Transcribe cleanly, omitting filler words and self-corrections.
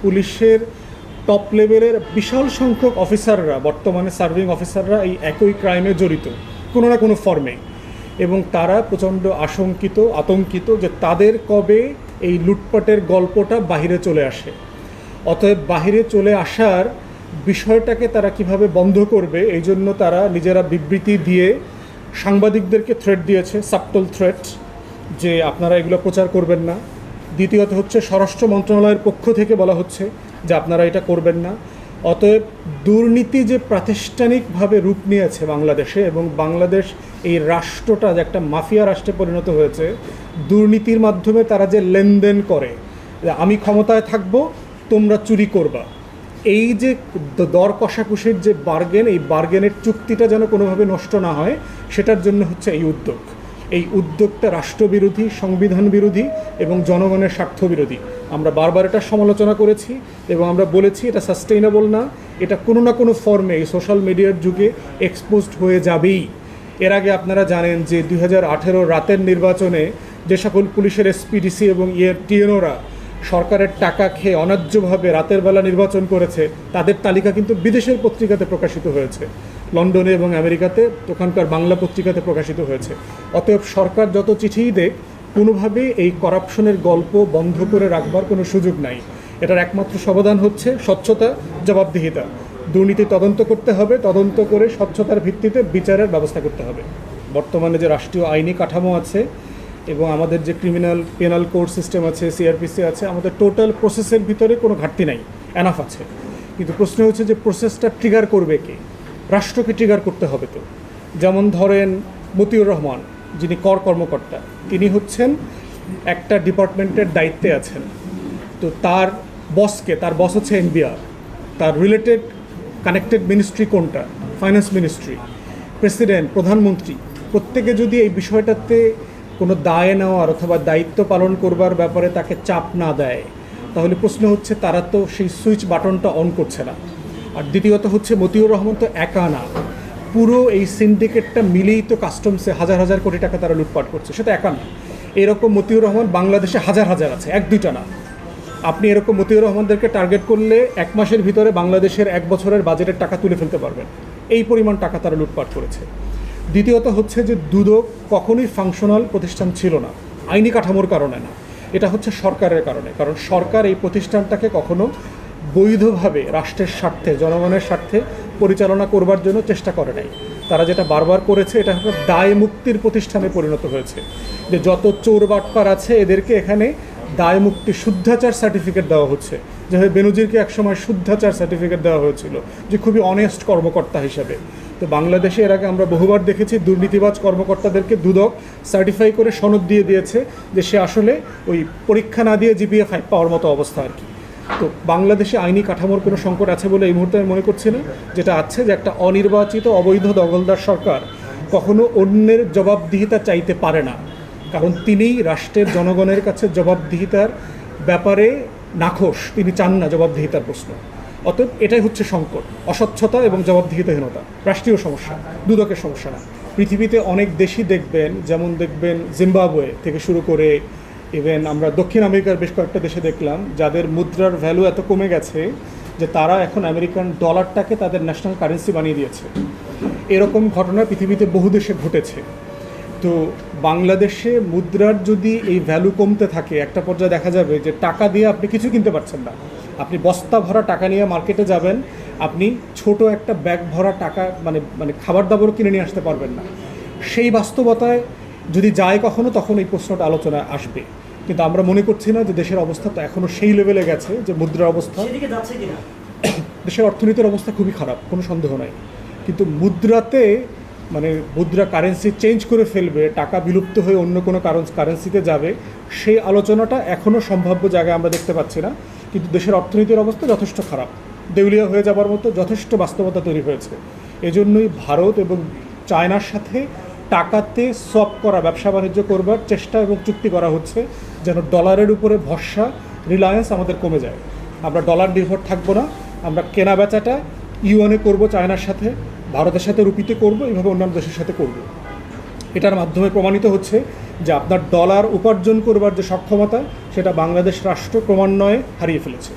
পুলিশের টপ লেভেলের বিশাল সংখ্যক অফিসাররা, বর্তমানে সার্ভিং অফিসাররা এই একই ক্রাইমে জড়িত কোনো না কোনো ফর্মে, এবং তারা প্রচণ্ড আতঙ্কিত যে তাদের কবে এই লুটপাটের গল্পটা বাহিরে চলে আসে। অতএব বাহিরে চলে আসার বিষয়টাকে তারা কিভাবে বন্ধ করবে, এই জন্য তারা নিজেরা বিবৃতি দিয়ে সাংবাদিকদেরকে থ্রেট দিয়েছে, সাবটল থ্রেট, যে আপনারা এগুলো প্রচার করবেন না। দ্বিতীয়ত হচ্ছে স্বরাষ্ট্র মন্ত্রণালয়ের পক্ষ থেকে বলা হচ্ছে যে আপনারা এটা করবেন না। অতএব দুর্নীতি যে প্রাতিষ্ঠানিকভাবে রূপ নিয়েছে বাংলাদেশে, এবং বাংলাদেশ এই রাষ্ট্রটা যে একটা মাফিয়া রাষ্ট্রে পরিণত হয়েছে, দুর্নীতির মাধ্যমে তারা যে লেনদেন করে, আমি ক্ষমতায় থাকব তোমরা চুরি করবা, এই যে দর কষাকষির যে বার্গেন, এই বার্গেনের চুক্তিটা যেন কোনোভাবে নষ্ট না হয়, সেটার জন্য হচ্ছে এই উদ্যোগ। এই উদ্যোগটা রাষ্ট্রবিরোধী, সংবিধান বিরোধী এবং জনগণের স্বার্থ বিরোধী। আমরা বারবার এটা সমালোচনা করেছি এবং আমরা বলেছি এটা সাস্টেইনেবল না, এটা কোনো না কোনো ফর্মে এই সোশ্যাল মিডিয়ার যুগে এক্সপোজড হয়ে যাবেই। এর আগে আপনারা জানেন যে 2018 রাতের নির্বাচনে যে সকল পুলিশের এসপিডিসি এবং টিএনওরা সরকারের টাকা খেয়ে অন্যায্যভাবে রাতের বেলা নির্বাচন করেছে, তাদের তালিকা কিন্তু বিদেশের পত্রিকাতে প্রকাশিত হয়েছে, লন্ডনে এবং আমেরিকাতে ওখানকার বাংলা পত্রিকাতে প্রকাশিত হয়েছে। অতএব সরকার যত চিঠিই দেখ, কোনোভাবে এই করাপশনের গল্প বন্ধ করে রাখবার কোনো সুযোগ নাই। এটার একমাত্র সমাধান হচ্ছে স্বচ্ছতা, জবাবদিহিতা। দুর্নীতি তদন্ত করতে হবে, তদন্ত করে স্বচ্ছতার ভিত্তিতে বিচারের ব্যবস্থা করতে হবে। বর্তমানে যে রাষ্ট্রীয় আইনি কাঠামো আছে এবং আমাদের যে পেনাল কোড সিস্টেম আছে, সিআরপিসি আছে, আমাদের টোটাল প্রসেসের ভিতরে কোনো ঘাটতি নাই, এনাফ আছে। কিন্তু প্রশ্ন হচ্ছে যে প্রসেসটা ট্রিগার করবে কে? রাষ্ট্রকে ট্রিগার করতে হবে। তো যেমন ধরেন মতিউর রহমান, যিনি কর্মকর্তা, তিনি হচ্ছেন একটা ডিপার্টমেন্টের দায়িত্বে আছেন। তো তার বস হচ্ছে এনবিআর, তার রিলেটেড কানেক্টেড মিনিস্ট্রি কোনটা? Finance ministry. প্রেসিডেন্ট, প্রধানমন্ত্রী, প্রত্যেকে যদি এই বিষয়টাতে কোনো দায় নেওয়ার অথবা দায়িত্ব পালন করবার ব্যাপারে তাকে চাপ না দেয়, তাহলে প্রশ্ন হচ্ছে তারা তো সেই সুইচ বাটনটা অন করছে না। আর দ্বিতীয়ত হচ্ছে মতিউর রহমান তো একা না, পুরো এই সিন্ডিকেটটা মিলেই তো কাস্টমসে হাজার হাজার কোটি টাকা তারা লুটপাট করছে, সেটা একা না। এরকম মতিউর রহমান বাংলাদেশে হাজার হাজার আছে, এক দুইটা না। আপনি এরকম মতিউর রহমানদেরকে টার্গেট করলে 1 মাসের ভিতরে বাংলাদেশের 1 বছরের বাজেটের টাকা তুলে ফেলতে পারবেন, এই পরিমাণ টাকা তারা লুটপাট করেছে। দ্বিতীয়ত হচ্ছে যে দুদক কখনোই ফাংশনাল প্রতিষ্ঠান ছিল না, আইনি কাঠামোর কারণে না, এটা হচ্ছে সরকারের কারণে। কারণ সরকার এই প্রতিষ্ঠানটাকে কখনো বৈধভাবে রাষ্ট্রের স্বার্থে, জনগণের স্বার্থে পরিচালনা করবার জন্য চেষ্টা করে নাই। তারা যেটা বারবার করেছে, এটা একটা দায় মুক্তির প্রতিষ্ঠানে পরিণত হয়েছে, যে যত চোর বাটপার আছে এদেরকে এখানে দায় মুক্তি, শুদ্ধাচার সার্টিফিকেট দেওয়া হচ্ছে। যেভাবে বেনজিরকে একসময় শুদ্ধাচার সার্টিফিকেট দেওয়া হয়েছিল, যে খুবই অনেস্ট কর্মকর্তা হিসাবে। তো বাংলাদেশে এর আগে আমরা বহুবার দেখেছি দুর্নীতিবাজ কর্মকর্তাদেরকে দুদক সার্টিফাই করে সনদ দিয়ে দিয়েছে যে সে আসলে ওই পরীক্ষা না দিয়ে জিপিএ 5 পাওয়ার মতো অবস্থা আর কি। তো বাংলাদেশে আইনি কাঠামোর কোনো সংকট আছে বলে এই মুহূর্তে আমি মনে করছি না। যেটা আছে যে একটা অনির্বাচিত অবৈধ দখলদার সরকার কখনো অন্যের জবাবদিহিতা চাইতে পারে না, কারণ তিনিই রাষ্ট্রের জনগণের কাছে জবাবদিহিতার ব্যাপারে নাখোশ, তিনি চান না জবাবদিহিতার প্রশ্ন। অতএব এটাই হচ্ছে সংকট, অস্বচ্ছতা এবং জবাবদিহিতাহীনতা, রাষ্ট্রীয় সমস্যা, দুদকের সমস্যা না। পৃথিবীতে অনেক দেশই দেখবেন, যেমন দেখবেন জিম্বাবুয়ে থেকে শুরু করে ইভেন আমরা দক্ষিণ আমেরিকার বেশ কয়েকটা দেশে দেখলাম যাদের মুদ্রার ভ্যালু এত কমে গেছে যে তারা এখন আমেরিকান ডলারটাকে তাদের ন্যাশনাল কারেন্সি বানিয়ে দিয়েছে। এরকম ঘটনা পৃথিবীতে বহু দেশে ঘটেছে। তো বাংলাদেশে মুদ্রার যদি এই ভ্যালু কমতে থাকে, একটা পর্যায়ে দেখা যাবে যে টাকা দিয়ে আপনি কিছু কিনতে পারছেন না। আপনি বস্তা ভরা টাকা নিয়ে মার্কেটে যাবেন, আপনি ছোট একটা ব্যাগ ভরা টাকা মানে খাবার দাবারও কিনে নিয়ে আসতে পারবেন না। সেই বাস্তবতায় যদি যায় কখনো, তখন এই প্রশ্নটা আলোচনায় আসবে। কিন্তু আমরা মনে করছি না যে দেশের অবস্থা তো এখনও সেই লেভেলে গেছে যে মুদ্রার অবস্থা, দেশের অর্থনীতির অবস্থা খুবই খারাপ, কোনো সন্দেহ নাই। কিন্তু মুদ্রাতে মুদ্রা কারেন্সি চেঞ্জ করে ফেলবে, টাকা বিলুপ্ত হয়ে অন্য কোনো কারেন্সিতে যাবে, সেই আলোচনাটা এখনও সম্ভাব্য জায়গায় আমরা দেখতে পাচ্ছি না। কিন্তু দেশের অর্থনীতির অবস্থা যথেষ্ট খারাপ, দেউলিয়া হয়ে যাবার মতো যথেষ্ট বাস্তবতা তৈরি হয়েছে। এজন্যই ভারত এবং চায়নার সাথে টাকাতে সোয়াপ করা, ব্যবসা বাণিজ্য করবার চেষ্টা এবং চুক্তি করা হচ্ছে, যেন ডলারের উপরে ভরসা, রিলায়েন্স আমাদের কমে যায়। আমরা ডলার নির্ভর থাকবো না, আমরা কেনা বেচাটা ইউএনে করব, চায়নার সাথে, ভারতের সাথে রুপিতে করব, এইভাবে অন্যান্য দেশের সাথে করব। এটার মাধ্যমে প্রমাণিত হচ্ছে যে আপনার ডলার উপার্জন করবার যে সক্ষমতা, সেটা বাংলাদেশ রাষ্ট্র ক্রমান্বয়ে হারিয়ে ফেলেছে।